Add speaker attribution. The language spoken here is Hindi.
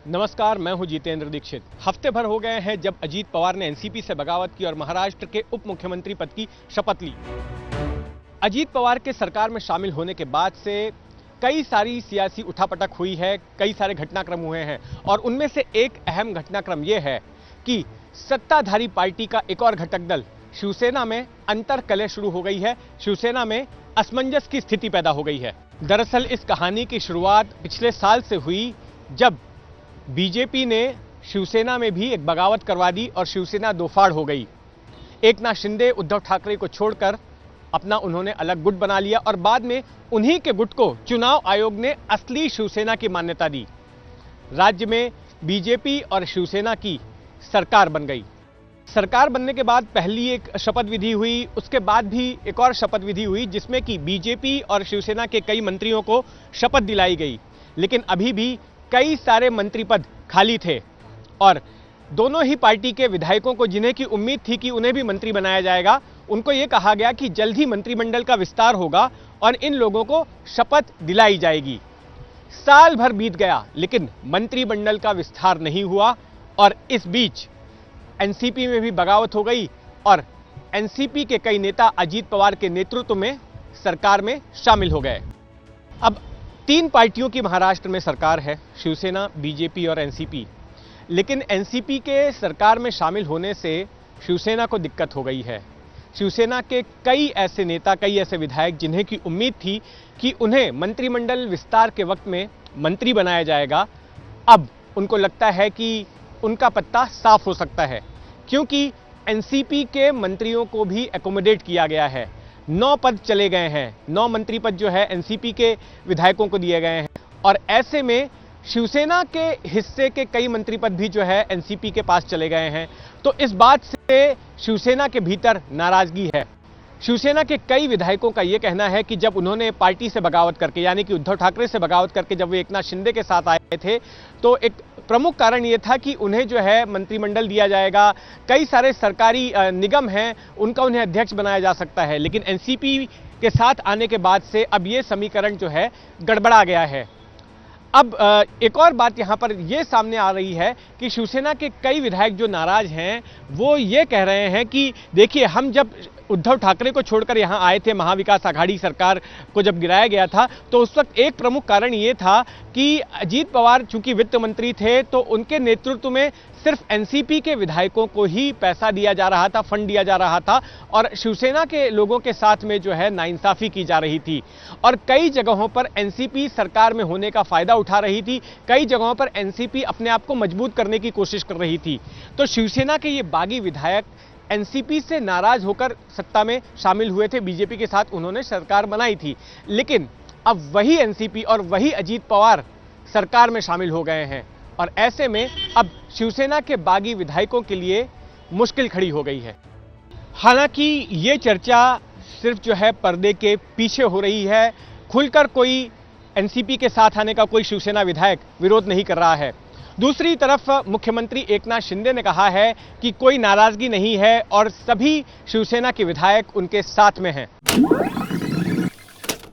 Speaker 1: नमस्कार, मैं हूं जितेंद्र दीक्षित। हफ्ते भर हो गए हैं जब अजीत पवार ने एनसीपी से बगावत की और महाराष्ट्र के उप मुख्यमंत्री पद की शपथ ली। अजीत पवार के सरकार में शामिल होने के बाद से कई सारी सियासी उठापटक हुई है, कई सारे घटनाक्रम हुए हैं और उनमें से एक अहम घटनाक्रम यह है कि सत्ताधारी पार्टी का एक और घटक दल शिवसेना में अंतर्कलह शुरू हो गई है। शिवसेना में असमंजस की स्थिति पैदा हो गई है। दरअसल इस कहानी की शुरुआत पिछले साल से हुई, जब बीजेपी ने शिवसेना में भी एक बगावत करवा दी और शिवसेना दो फाड़ हो गई। एकनाथ शिंदे उद्धव ठाकरे को छोड़कर अपना उन्होंने अलग गुट बना लिया और बाद में उन्हीं के गुट को चुनाव आयोग ने असली शिवसेना की मान्यता दी। राज्य में बीजेपी और शिवसेना की सरकार बन गई। सरकार बनने के बाद पहली एक शपथ विधि हुई, उसके बाद भी एक और शपथ विधि हुई जिसमें कि बीजेपी और शिवसेना के कई मंत्रियों को शपथ दिलाई गई। लेकिन अभी भी कई सारे मंत्री पद खाली थे और दोनों ही पार्टी के विधायकों को, जिन्हें की उम्मीद थी कि उन्हें भी मंत्री बनाया जाएगा, उनको यह कहा गया कि जल्द ही मंत्रिमंडल का विस्तार होगा और इन लोगों को शपथ दिलाई जाएगी। साल भर बीत गया लेकिन मंत्रिमंडल का विस्तार नहीं हुआ और इस बीच एनसीपी में भी बगावत हो गई और एनसीपी के कई नेता अजीत पवार के नेतृत्व में सरकार में शामिल हो गए। अब तीन पार्टियों की महाराष्ट्र में सरकार है, शिवसेना, बीजेपी और एनसीपी। लेकिन एनसीपी के सरकार में शामिल होने से शिवसेना को दिक्कत हो गई है। शिवसेना के कई ऐसे नेता, कई ऐसे विधायक जिन्हें की उम्मीद थी कि उन्हें मंत्रिमंडल विस्तार के वक्त में मंत्री बनाया जाएगा, अब उनको लगता है कि उनका पत्ता साफ हो सकता है, क्योंकि एनसीपी के मंत्रियों को भी एकोमोडेट किया गया है। 9 पद चले गए हैं, 9 मंत्री पद जो है एनसीपी के विधायकों को दिए गए हैं और ऐसे में शिवसेना के हिस्से के कई मंत्री पद भी जो है एनसीपी के पास चले गए हैं। तो इस बात से शिवसेना के भीतर नाराजगी है। शिवसेना के कई विधायकों का यह कहना है कि जब उन्होंने पार्टी से बगावत करके, यानी कि उद्धव ठाकरे से बगावत करके जब वे एकनाथ शिंदे के साथ आए थे, तो एक प्रमुख कारण यह था कि उन्हें जो है मंत्रिमंडल दिया जाएगा, कई सारे सरकारी निगम हैं उनका उन्हें अध्यक्ष बनाया जा सकता है। लेकिन एनसीपी के साथ आने के बाद से अब यह समीकरण जो है गड़बड़ा गया है। अब एक और बात यहां पर यह सामने आ रही है कि शिवसेना के कई विधायक जो नाराज हैं वो ये कह रहे हैं कि देखिए, हम जब उद्धव ठाकरे को छोड़कर यहां आए थे, महाविकास आघाड़ी सरकार को जब गिराया गया था, तो उस वक्त एक प्रमुख कारण यह था कि अजीत पवार चूंकि वित्त मंत्री थे तो उनके नेतृत्व में सिर्फ एनसीपी के विधायकों को ही पैसा दिया जा रहा था, फंड दिया जा रहा था और शिवसेना के लोगों के साथ में जो है नाइंसाफी की जा रही थी और कई जगहों पर एनसीपी सरकार में होने का फायदा उठा रही थी, कई जगहों पर एनसीपी अपने आप को मजबूत करने की कोशिश कर रही थी। तो शिवसेना के ये बागी विधायक एनसीपी से नाराज होकर सत्ता में शामिल हुए थे, बीजेपी के साथ उन्होंने सरकार बनाई थी। लेकिन अब वही एनसीपी और वही अजीत पवार सरकार में शामिल हो गए हैं और ऐसे में अब शिवसेना के बागी विधायकों के लिए मुश्किल खड़ी हो गई है। हालांकि ये चर्चा सिर्फ जो है पर्दे के पीछे हो रही है, खुलकर कोई एनसीपी के साथ आने का कोई शिवसेना विधायक विरोध नहीं कर रहा है। दूसरी तरफ मुख्यमंत्री एकनाथ शिंदे ने कहा है कि कोई नाराजगी नहीं है और सभी शिवसेना के विधायक उनके साथ में हैं।